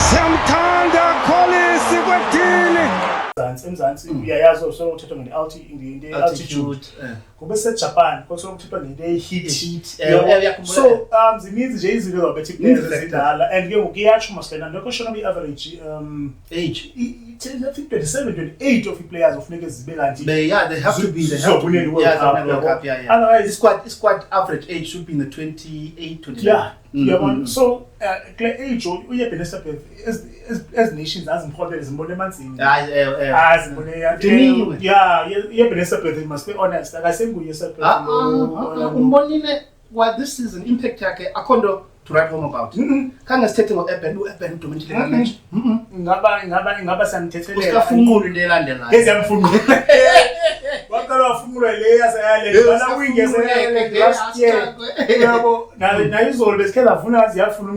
Siyamthanda Collins kwedini. Emzansi uyayazi osolo uthethwa nge-altitude kube seJapan kwasolo kuthethwa nge-heat. So zininzi nje izinto ezabethe players ezidala and ke ngokuyatsho masena nokho average age I think 27-28 of players ofuneka zibe kanti they have to be World Cup. Otherwise it's quite average age should be in the 28-29. So kule age uyebhenesa as nations azimkhonele zimbone emanzini azibone yebhenesa birth must be honest akasenguye sephethe umbonile what this is an impact yakhe akhondo to write home about kanga sithethe ngo-Eben dominantile match ingaba samthethelela uskafunqulu into elandelayo eziyamfunqula waqala wafunqula le yasayale bana wing yasayale last year yabo na izolo besikhe lavuna ziyafuna